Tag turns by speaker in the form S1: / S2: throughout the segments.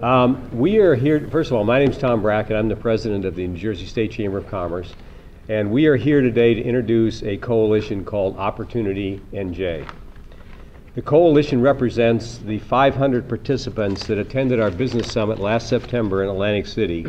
S1: We are here, first of all, my name is Tom Brackett. I'm the president of the New Jersey State Chamber of Commerce. And we are here today to introduce a coalition called Opportunity NJ. The coalition represents the 500 participants that attended our business summit last September in Atlantic City,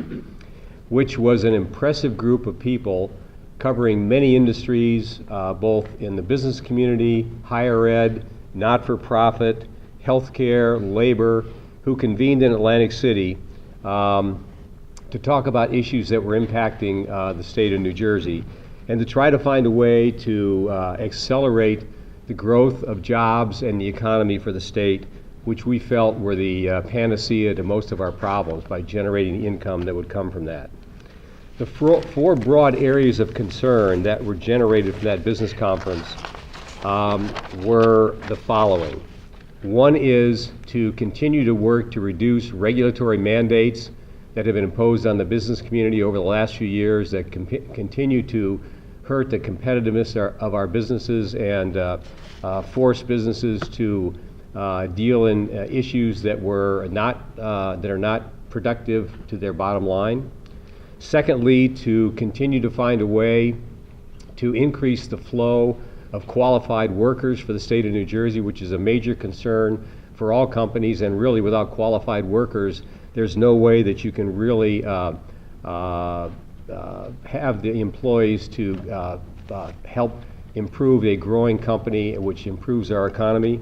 S1: which was an impressive group of people covering many industries, both in the business community, higher ed, not-for-profit, healthcare, labor, who convened in Atlantic City to talk about issues that were impacting the state of New Jersey and to try to find a way to accelerate the growth of jobs and the economy for the state, which we felt were the panacea to most of our problems by generating the income that would come from that. The four broad areas of concern that were generated from that business conference were the following. One is to continue to work to reduce regulatory mandates that have been imposed on the business community over the last few years that continue to hurt the competitiveness of our businesses and force businesses to deal in issues that are not productive to their bottom line. Secondly, to continue to find a way to increase the flow of qualified workers for the state of New Jersey, which is a major concern for all companies, and really without qualified workers, there's no way that you can really have the employees to help improve a growing company, which improves our economy.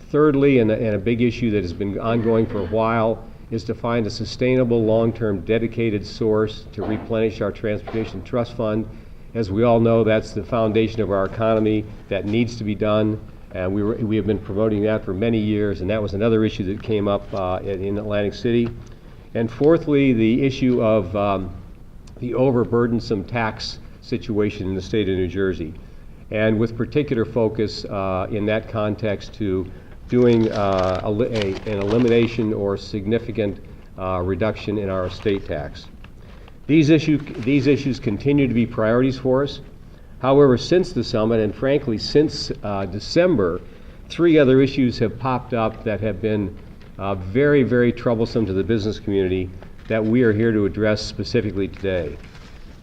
S1: Thirdly, and a big issue that has been ongoing for a while, is to find a sustainable, long-term, dedicated source to replenish our transportation trust fund. As we all know, that's the foundation of our economy. That needs to be done, and we have been promoting that for many years, and that was another issue that came up in Atlantic City. And fourthly, the issue of the overburdensome tax situation in the state of New Jersey, and with particular focus in that context to doing an elimination or significant reduction in our estate tax. These issues continue to be priorities for us. However, since the summit, and frankly since December, three other issues have popped up that have been very, very troublesome to the business community that we are here to address specifically today.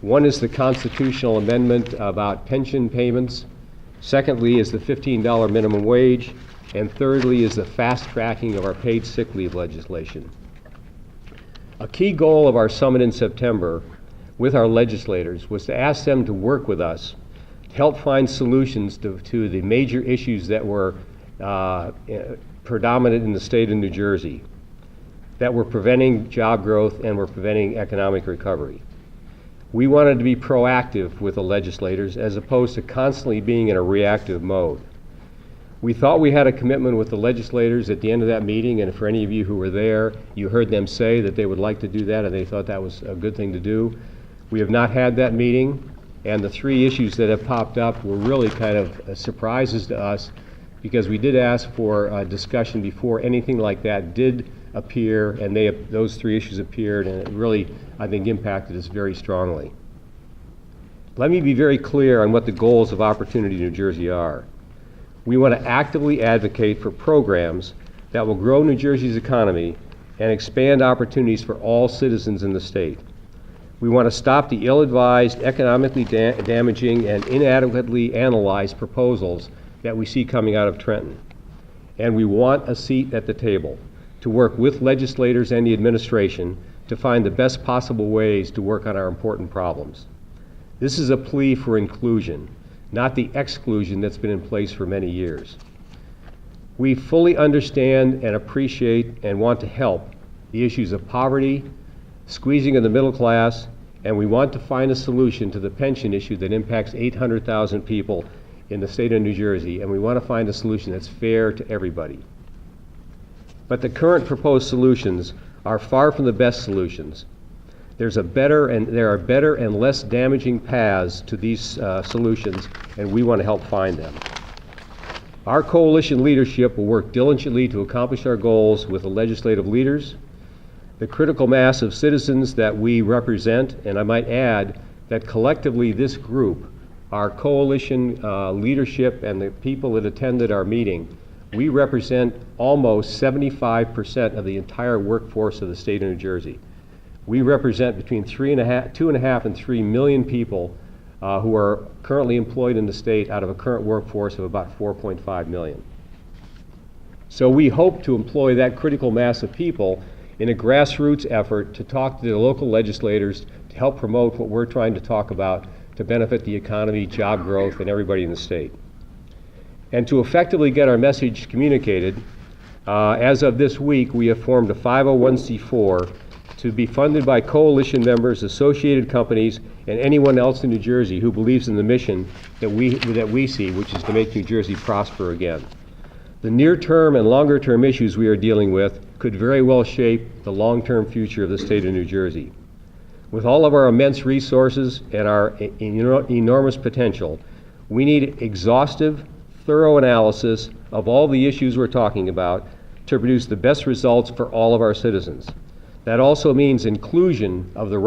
S1: One is the constitutional amendment about pension payments. Secondly is the $15 minimum wage. And thirdly is the fast tracking of our paid sick leave legislation. A key goal of our summit in September with our legislators was to ask them to work with us to help find solutions to the major issues that were predominant in the state of New Jersey, that were preventing job growth and were preventing economic recovery. We wanted to be proactive with the legislators as opposed to constantly being in a reactive mode. We thought we had a commitment with the legislators at the end of that meeting, and for any of you who were there, you heard them say that they would like to do that and they thought that was a good thing to do. We have not had that meeting, and the three issues that have popped up were really kind of surprises to us because we did ask for a discussion before anything like that did appear, and those three issues appeared, and it really, I think, impacted us very strongly. Let me be very clear on what the goals of Opportunity New Jersey are. We want to actively advocate for programs that will grow New Jersey's economy and expand opportunities for all citizens in the state. We want to stop the ill-advised, economically damaging, and inadequately analyzed proposals that we see coming out of Trenton. And we want a seat at the table to work with legislators and the administration to find the best possible ways to work on our important problems. This is a plea for inclusion, not the exclusion that's been in place for many years. We fully understand and appreciate and want to help the issues of poverty, squeezing of the middle class, and we want to find a solution to the pension issue that impacts 800,000 people in the state of New Jersey, and we want to find a solution that's fair to everybody. But the current proposed solutions are far from the best solutions. There are better and less damaging paths to these solutions, and we want to help find them. Our coalition leadership will work diligently to accomplish our goals with the legislative leaders, the critical mass of citizens that we represent, and I might add that collectively this group, our coalition leadership and the people that attended our meeting, We represent almost 75% of the entire workforce of the state of New Jersey. We represent between 2.5 and 3 million people who are currently employed in the state out of a current workforce of about 4.5 million. So we hope to employ that critical mass of people in a grassroots effort to talk to the local legislators to help promote what we're trying to talk about to benefit the economy, job growth, and everybody in the state. And to effectively get our message communicated, as of this week, we have formed a 501c4 to be funded by coalition members, associated companies, and anyone else in New Jersey who believes in the mission that we see, which is to make New Jersey prosper again. The near-term and longer-term issues we are dealing with could very well shape the long-term future of the state of New Jersey. With all of our immense resources and our enormous potential, we need exhaustive, thorough analysis of all the issues we're talking about to produce the best results for all of our citizens. That also means inclusion of the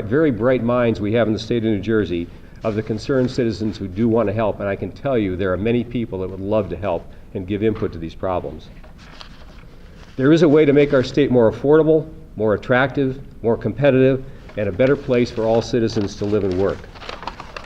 S1: very bright minds we have in the state of New Jersey, of the concerned citizens who do want to help, and I can tell you there are many people that would love to help and give input to these problems. There is a way to make our state more affordable, more attractive, more competitive, and a better place for all citizens to live and work.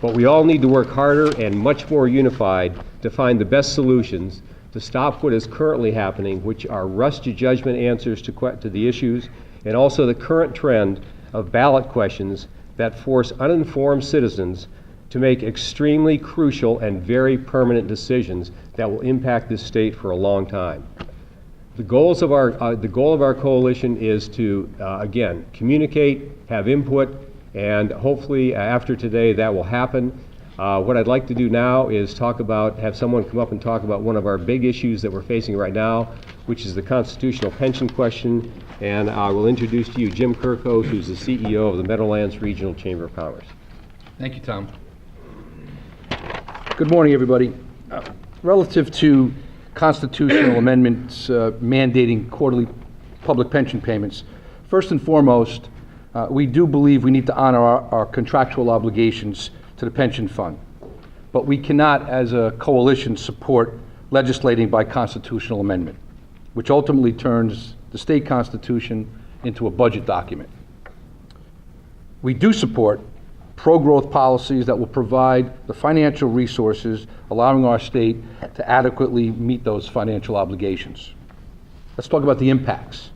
S1: But we all need to work harder and much more unified to find the best solutions to stop what is currently happening, which are rush to judgment answers to the issues, and also the current trend of ballot questions that force uninformed citizens to make extremely crucial and very permanent decisions that will impact this state for a long time. The goal of our coalition is to, again, communicate, have input, and hopefully after today that will happen. What I'd like to do now is have someone come up and talk about one of our big issues that we're facing right now, which is the constitutional pension question, and I will introduce to you Jim Kirkos, who's the CEO of the Meadowlands Regional Chamber of Commerce.
S2: Thank you, Tom. Good morning, everybody. Relative to constitutional amendments mandating quarterly public pension payments, first and foremost, we do believe we need to honor our contractual obligations to the pension fund. But we cannot, as a coalition, support legislating by constitutional amendment, which ultimately turns the state constitution into a budget document. We do support pro-growth policies that will provide the financial resources allowing our state to adequately meet those financial obligations. Let's talk about the impacts.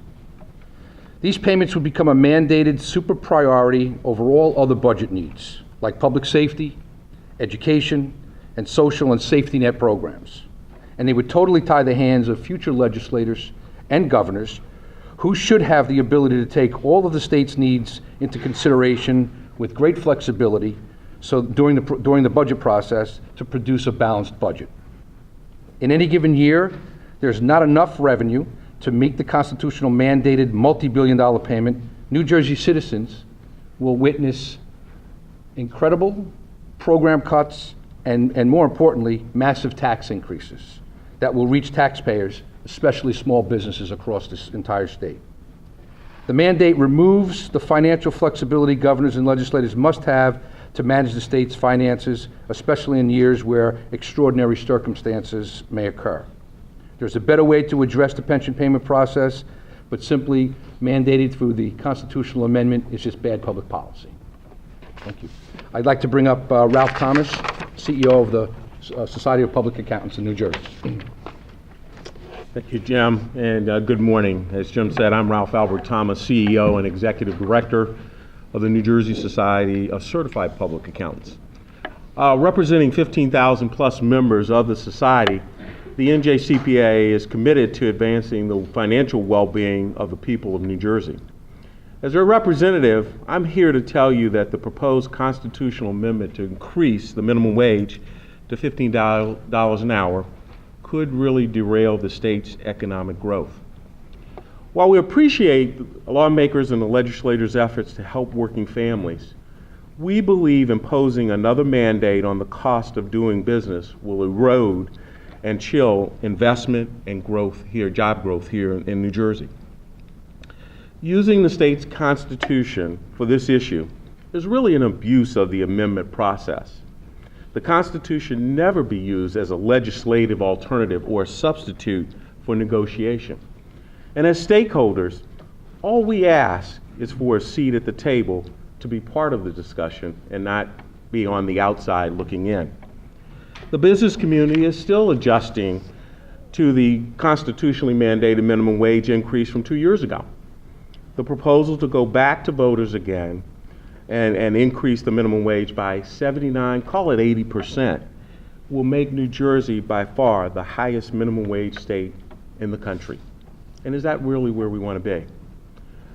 S2: These payments would become a mandated super priority over all other budget needs, like public safety, education, and social and safety net programs. And they would totally tie the hands of future legislators and governors who should have the ability to take all of the state's needs into consideration with great flexibility so during the budget process to produce a balanced budget. In any given year, there's not enough revenue to meet the constitutional mandated multi-billion-dollar payment. New Jersey citizens will witness incredible program cuts and more importantly, massive tax increases that will reach taxpayers, especially small businesses across this entire state. The mandate removes the financial flexibility governors and legislators must have to manage the state's finances, especially in years where extraordinary circumstances may occur. There's a better way to address the pension payment process, but simply mandated through the constitutional amendment is just bad public policy. Thank you. I'd like to bring up Ralph Thomas, CEO of the Society of Public Accountants in New Jersey.
S3: Thank you, Jim, and good morning. As Jim said, I'm Ralph Albert Thomas, CEO and Executive Director of the New Jersey Society of Certified Public Accountants. Representing 15,000 plus members of the Society, the NJCPA is committed to advancing the financial well-being of the people of New Jersey. As a representative, I'm here to tell you that the proposed constitutional amendment to increase the minimum wage to $15 an hour could really derail the state's economic growth. While we appreciate lawmakers and the legislators' efforts to help working families, we believe imposing another mandate on the cost of doing business will erode and chill investment and growth here, job growth here in New Jersey. Using the state's constitution for this issue is really an abuse of the amendment process. The Constitution never be used as a legislative alternative or a substitute for negotiation. And as stakeholders, all we ask is for a seat at the table to be part of the discussion and not be on the outside looking in. The business community is still adjusting to the constitutionally mandated minimum wage increase from 2 years ago. The proposal to go back to voters again and increase the minimum wage by 79, call it 80%, will make New Jersey by far the highest minimum wage state in the country. And is that really where we want to be?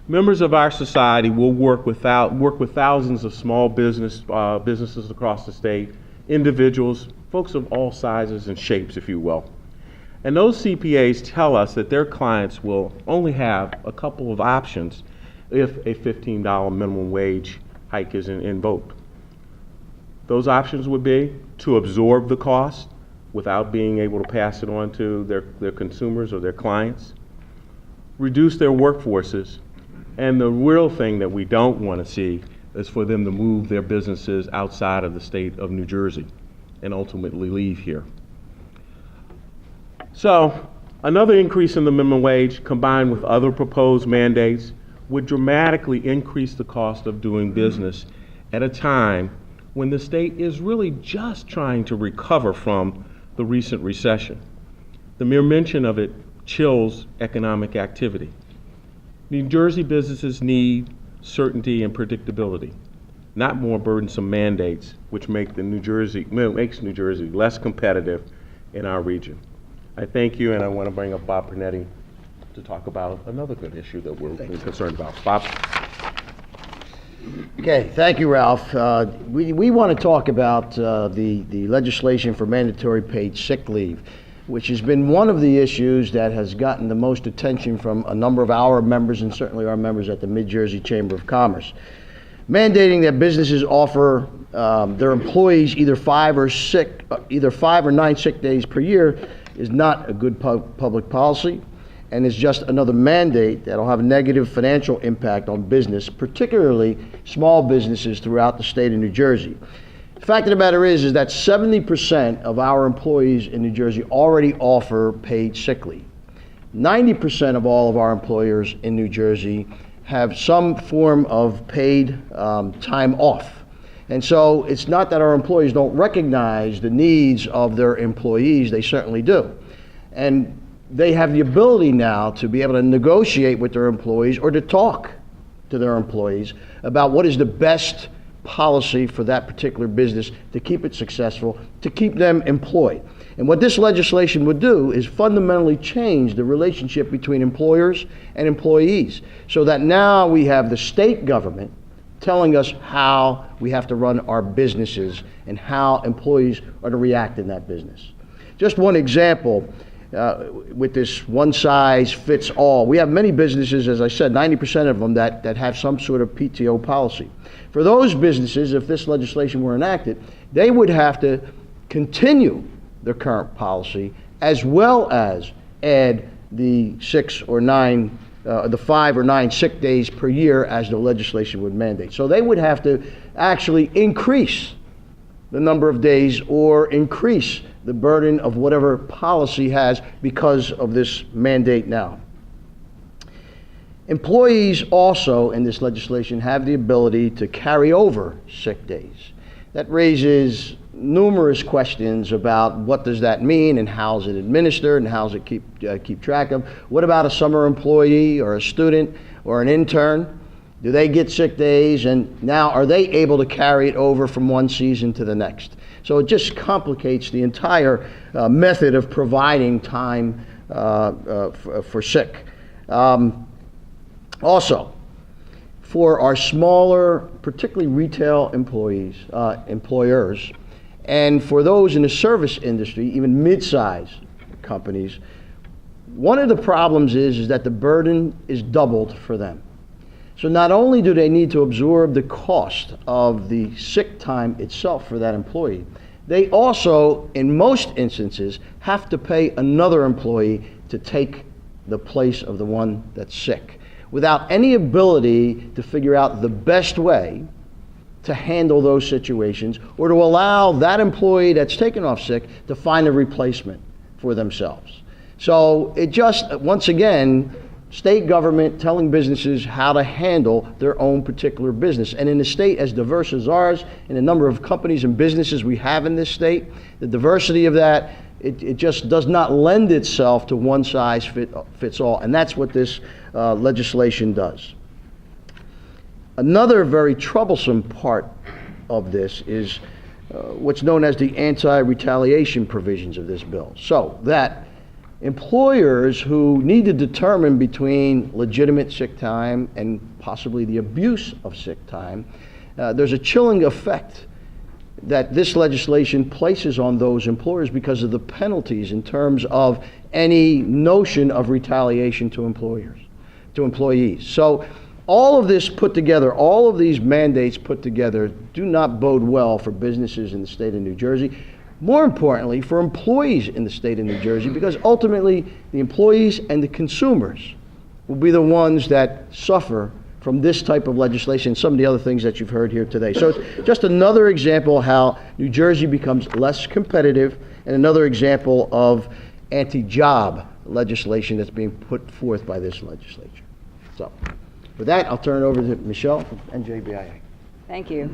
S3: Members of our society will work with thousands of small businesses across the state, individuals, folks of all sizes and shapes, if you will. And those CPAs tell us that their clients will only have a couple of options if a $15 minimum wage hike is invoked. Those options would be to absorb the cost without being able to pass it on to their consumers or their clients, reduce their workforces, and the real thing that we don't want to see is for them to move their businesses outside of the state of New Jersey and ultimately leave here. So, another increase in the minimum wage combined with other proposed mandates would dramatically increase the cost of doing business at a time when the state is really just trying to recover from the recent recession. The mere mention of it chills economic activity. New Jersey businesses need certainty and predictability, not more burdensome mandates, which makes New Jersey less competitive in our region. I thank you, and I want to bring up Bob Pernetti to talk about another good issue that we're concerned about. Bob?
S4: Okay, thank you, Ralph. We want to talk about the legislation for mandatory paid sick leave, which has been one of the issues that has gotten the most attention from a number of our members and certainly our members at the Mid-Jersey Chamber of Commerce. Mandating that businesses offer their employees either 5 or 9 sick days per year is not a good public policy, and is just another mandate that will have a negative financial impact on business, particularly small businesses throughout the state of New Jersey. The fact of the matter is that 70% of our employees in New Jersey already offer paid sick leave. 90% of all of our employers in New Jersey have some form of paid time off. And so it's not that our employees don't recognize the needs of their employees, they certainly do. And they have the ability now to be able to negotiate with their employees or to talk to their employees about what is the best policy for that particular business to keep it successful, to keep them employed. And what this legislation would do is fundamentally change the relationship between employers and employees, so that now we have the state government telling us how we have to run our businesses and how employees are to react in that business. Just one example, with this one-size-fits-all. We have many businesses, as I said, 90% of them that have some sort of PTO policy. For those businesses, if this legislation were enacted, they would have to continue their current policy as well as add the 5 or 9 sick days per year as the legislation would mandate. So they would have to actually increase the number of days or increase the burden of whatever policy has because of this mandate now. Employees also in this legislation have the ability to carry over sick days. That raises numerous questions about what does that mean and how is it administered and how is it keep track of. What about a summer employee or a student or an intern? Do they get sick days, and now are they able to carry it over from one season to the next? So it just complicates the entire method of providing time for sick. Also, for our smaller, particularly retail employers, and for those in the service industry, even mid-size companies, one of the problems is that the burden is doubled for them. So not only do they need to absorb the cost of the sick time itself for that employee, they also, in most instances, have to pay another employee to take the place of the one that's sick, without any ability to figure out the best way to handle those situations, or to allow that employee that's taken off sick to find a replacement for themselves. So it just, once again, state government telling businesses how to handle their own particular business. And in a state as diverse as ours, in the number of companies and businesses we have in this state, the diversity of that, it just does not lend itself to one size fits all. And that's what this legislation does. Another very troublesome part of this is what's known as the anti-retaliation provisions of this bill. So that employers who need to determine between legitimate sick time and possibly the abuse of sick time, there's a chilling effect that this legislation places on those employers because of the penalties in terms of any notion of retaliation to employees. So all of this put together, all of these mandates put together do not bode well for businesses in the state of New Jersey. More importantly, for employees in the state of New Jersey, because ultimately the employees and the consumers will be the ones that suffer from this type of legislation and some of the other things that you've heard here today. So it's just another example how New Jersey becomes less competitive, and another example of anti-job legislation that's being put forth by this legislature. So with that, I'll turn it over to Michelle from NJBIA.
S5: Thank you.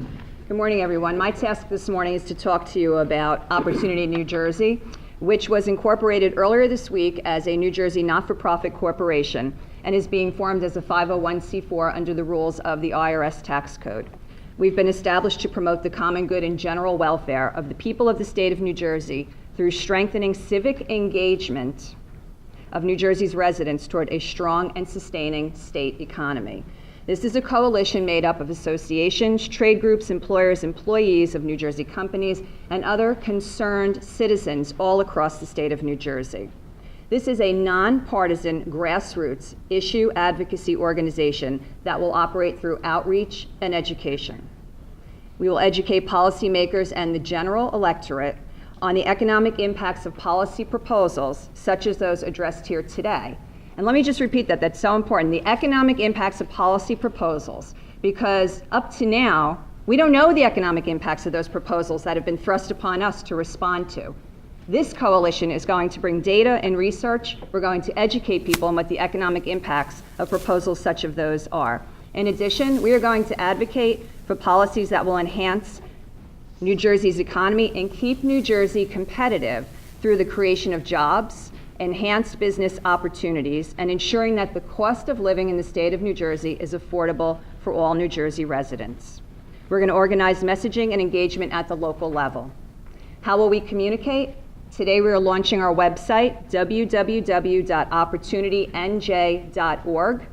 S5: Good morning, everyone. My task this morning is to talk to you about Opportunity New Jersey, which was incorporated earlier this week as a New Jersey not-for-profit corporation and is being formed as a 501c4 under the rules of the IRS tax code. We've been established to promote the common good and general welfare of the people of the state of New Jersey through strengthening civic engagement of New Jersey's residents toward a strong and sustaining state economy. This is a coalition made up of associations, trade groups, employers, employees of New Jersey companies, and other concerned citizens all across the state of New Jersey. This is a nonpartisan grassroots issue advocacy organization that will operate through outreach and education. We will educate policymakers and the general electorate on the economic impacts of policy proposals, such as those addressed here today. And let me just repeat that, that's so important, the economic impacts of policy proposals, because up to now, we don't know the economic impacts of those proposals that have been thrust upon us to respond to. This coalition is going to bring data and research. We're going to educate people on what the economic impacts of proposals such as those are. In addition, we are going to advocate for policies that will enhance New Jersey's economy and keep New Jersey competitive through the creation of jobs, enhanced business opportunities, and ensuring that the cost of living in the state of New Jersey is affordable for all New Jersey residents. We're going to organize messaging and engagement at the local level. How will we communicate? Today we are launching our website, www.opportunitynj.org.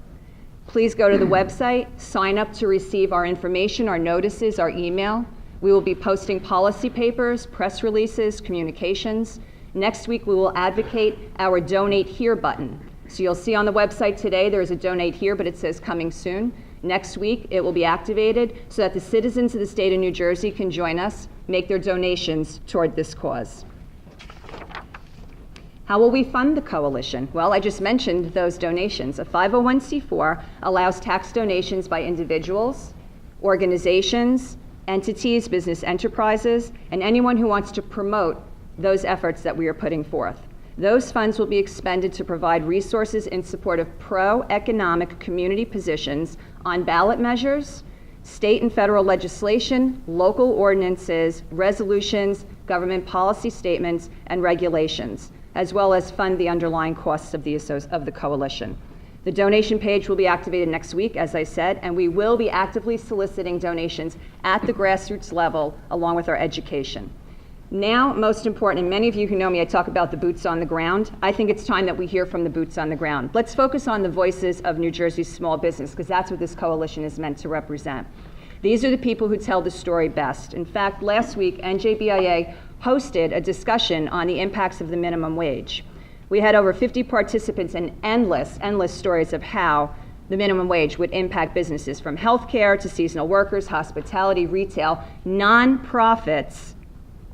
S5: Please go to the website, sign up to receive our information, our notices, our email. We will be posting policy papers, press releases, communications. Next week, we will advocate our Donate Here button. So you'll see on the website today, there's a Donate Here, but it says coming soon. Next week, it will be activated so that the citizens of the state of New Jersey can join us, make their donations toward this cause. How will we fund the coalition? Well, I just mentioned those donations. A 501c4 allows tax donations by individuals, organizations, entities, business enterprises, and anyone who wants to promote those efforts that we are putting forth. Those funds will be expended to provide resources in support of pro-economic community positions on ballot measures, state and federal legislation, local ordinances, resolutions, government policy statements, and regulations, as well as fund the underlying costs of the coalition. The donation page will be activated next week, as I said, and we will be actively soliciting donations at the grassroots level along with our education. Now, most important, and many of you who know me, I talk about the boots on the ground. I think it's time that we hear from the boots on the ground. Let's focus on the voices of New Jersey's small business, because that's what this coalition is meant to represent. These are the people who tell the story best. In fact, last week, NJBIA hosted a discussion on the impacts of the minimum wage. We had over 50 participants and endless stories of how the minimum wage would impact businesses from healthcare to seasonal workers, hospitality, retail, nonprofits,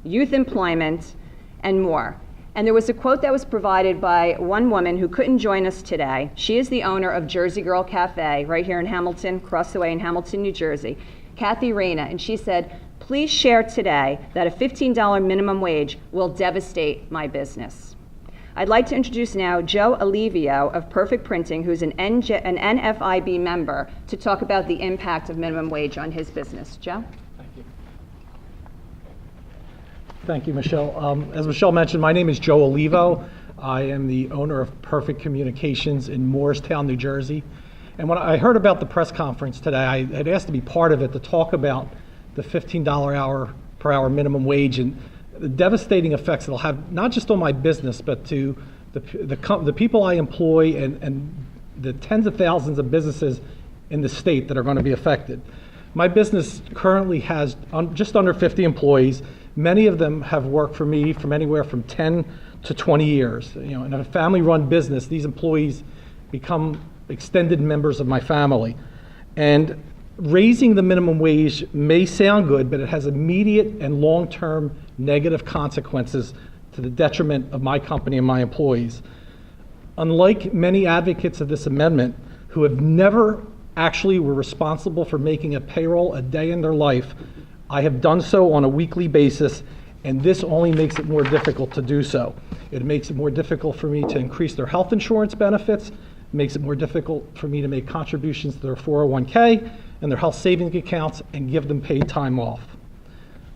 S5: youth employment, and more. And there was a quote that was provided by one woman who couldn't join us today. She is the owner of Jersey Girl Cafe right here in Hamilton, across the way in Hamilton, New Jersey. Kathy Reyna, and she said, "Please share today that a $15 minimum wage will devastate my business." I'd like to introduce now Joe Olivo of Perfect Printing, who's an NFIB member, to talk about the impact of minimum wage on his business. Joe?
S6: Thank you. Thank you, Michelle. As Michelle mentioned, my name is Joe Olivo. I am the owner of Perfect Communications in Morristown, New Jersey. And when I heard about the press conference today, I had asked to be part of it to talk about the $15 per hour minimum wage and the devastating effects it'll have, not just on my business, but to the people I employ and the tens of thousands of businesses in the state that are going to be affected. My business currently has just under 50 employees. Many of them have worked for me from anywhere from 10 to 20 years. In a family-run business, these employees become extended members of my family. And raising the minimum wage may sound good, but it has immediate and long-term negative consequences to the detriment of my company and my employees. Unlike many advocates of this amendment who have never actually were responsible for making a payroll a day in their life, I have done so on a weekly basis, and this only makes it more difficult to do so. It makes it more difficult for me to increase their health insurance benefits, it makes it more difficult for me to make contributions to their 401k and their health savings accounts and give them paid time off.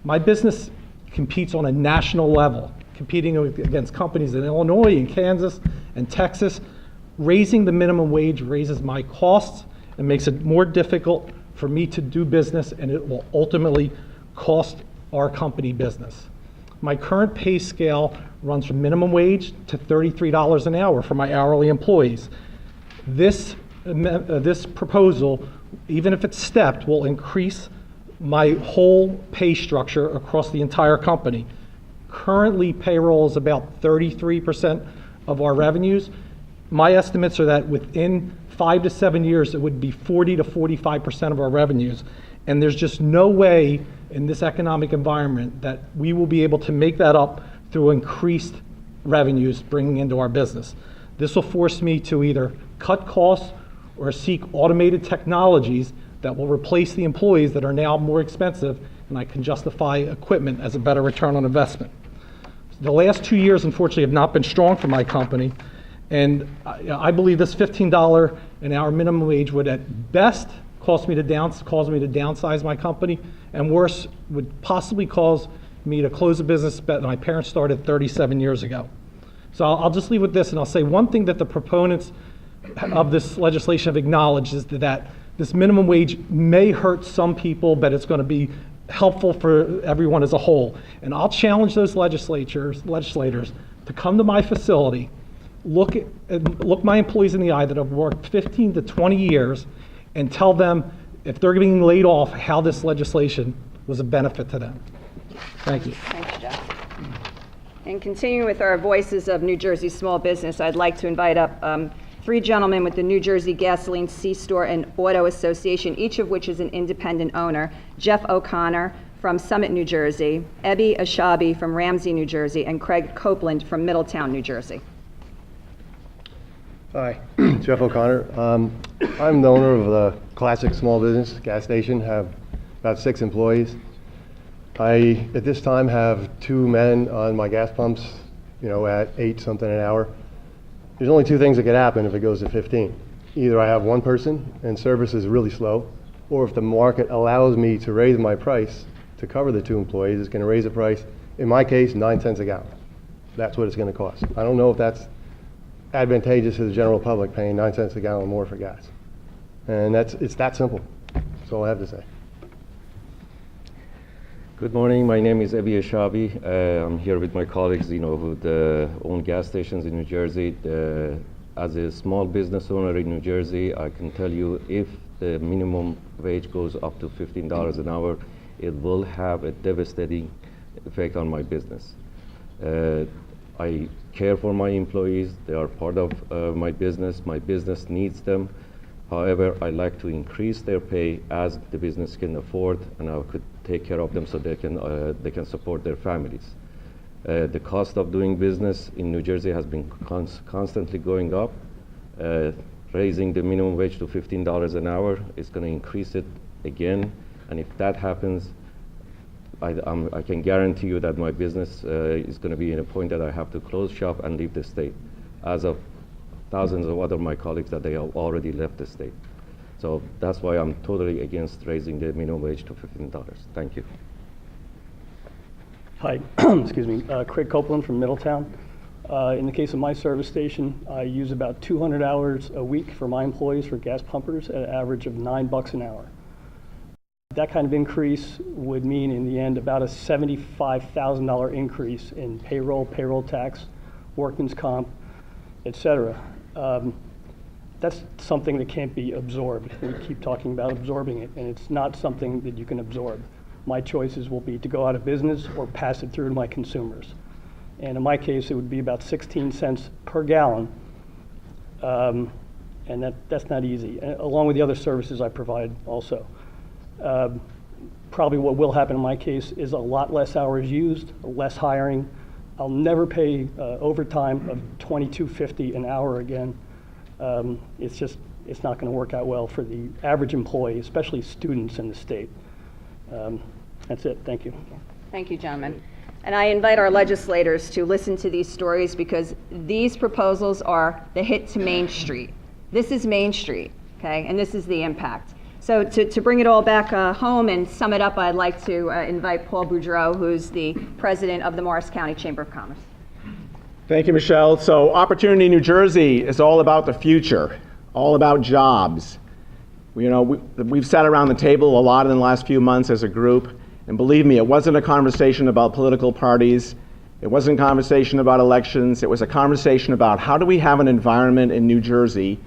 S6: My business competes on a national level, competing against companies in Illinois and Kansas and Texas. Raising the minimum wage raises my costs and makes it more difficult for me to do business, and it will ultimately cost our company business. My current pay scale runs from minimum wage to $33 an hour for my hourly employees. This proposal, even if it's stepped, will increase my whole pay structure across the entire company. Currently, payroll is about 33% of our revenues. My estimates are that within 5 to 7 years, it would be 40 to 45% of our revenues. And there's just no way in this economic environment that we will be able to make that up through increased revenues bringing into our business. This will force me to either cut costs or seek automated technologies that will replace the employees that are now more expensive, and I can justify equipment as a better return on investment. The last 2 years, unfortunately, have not been strong for my company, and I believe this $15 an hour minimum wage would at best cause me to downsize my company, and worse, would possibly cause me to close a business that my parents started 37 years ago. So I'll just leave with this, and I'll say one thing that the proponents of this legislation have acknowledged is that this minimum wage may hurt some people, but it's going to be helpful for everyone as a whole. And I'll challenge those legislators to come to my facility, look my employees in the eye that have worked 15 to 20 years, and tell them if they're being laid off, how this legislation was a benefit to them. Thank you.
S5: Thanks, Jeff. And continuing with our Voices of New Jersey Small Business, I'd like to invite up three gentlemen with the New Jersey Gasoline, C-Store, and Auto Association, each of which is an independent owner. Jeff OConnor from Summit, New Jersey, Evie Ashabi from Ramsey, New Jersey, and Craig Copeland from Middletown, New Jersey.
S7: Hi, Jeff O'Connor. I'm the owner of the Classic Small Business gas station, have about 6 employees. I, at this time, have 2 men on my gas pumps, at 8 something an hour. There's only 2 things that could happen if it goes to 15. Either I have 1 person and service is really slow, or if the market allows me to raise my price to cover the 2 employees, it's going to raise the price, in my case, 9 cents a gallon. That's what it's going to cost. I don't know if that's advantageous to the general public, paying 9 cents a gallon more for gas. And it's that simple. That's all I have to say.
S8: Good morning. My name is Evie Ashabi. I'm here with my colleagues, who own gas stations in New Jersey. As a small business owner in New Jersey, I can tell you if the minimum wage goes up to $15 an hour, it will have a devastating effect on my business. I care for my employees. They are part of my business. My business needs them. However, I like to increase their pay as the business can afford, and I could take care of them so they can support their families. The cost of doing business in New Jersey has been constantly going up. Raising the minimum wage to $15 an hour is going to increase it again, And if that happens, I can guarantee you that my business is going to be in a point that I have to close shop and leave the state, as of thousands of other my colleagues that they have already left the state. So that's why I'm totally against raising the minimum wage to $15. Thank you.
S9: Hi, excuse me, Craig Copeland from Middletown. In the case of my service station, I use about 200 hours a week for my employees for gas pumpers at an average of $9 an hour. That kind of increase would mean in the end about a $75,000 increase in payroll tax, workman's comp, et cetera. That's something that can't be absorbed. We keep talking about absorbing it, and it's not something that you can absorb. My choices will be to go out of business or pass it through to my consumers. And in my case, it would be about 16 cents per gallon, and that's not easy, along with the other services I provide also. Probably what will happen in my case is a lot less hours used, less hiring. I'll never pay overtime of $22.50 an hour again. It's not going to work out well for the average employee, especially students in the state. That's it. Thank you.
S5: Thank you, gentlemen. And I invite our legislators to listen to these stories because these proposals are the hit to Main Street. This is Main Street, okay, and this is the impact. So to bring it all back home and sum it up, I'd like to invite Paul Boudreaux, who's the president of the Morris County Chamber of Commerce.
S10: Thank you, Michelle. So Opportunity New Jersey is all about the future, all about jobs. We've sat around the table a lot in the last few months as a group, and believe me, it wasn't a conversation about political parties. It wasn't a conversation about elections. It was a conversation about how do we have an environment in New Jersey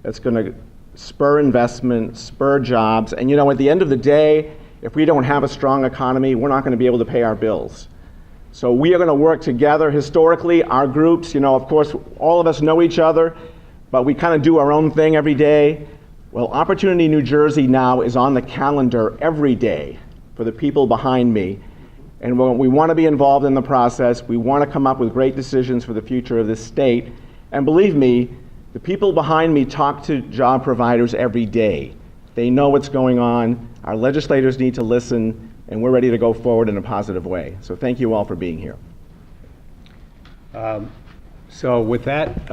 S10: that's going to spur investment, spur jobs, and at the end of the day, if we don't have a strong economy, we're not going to be able to pay our bills. So we are going to work together. Historically, our groups, of course, all of us know each other, but we kind of do our own thing every day. Well, Opportunity New Jersey now is on the calendar every day for the people behind me, and we want to be involved in the process. We want to come up with great decisions for the future of this state, and believe me, the people behind me talk to job providers every day. They know what's going on. Our legislators need to listen, and we're ready to go forward in a positive way. So thank you all for being here.
S1: So with that,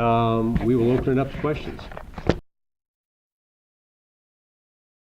S1: we will open it up to questions.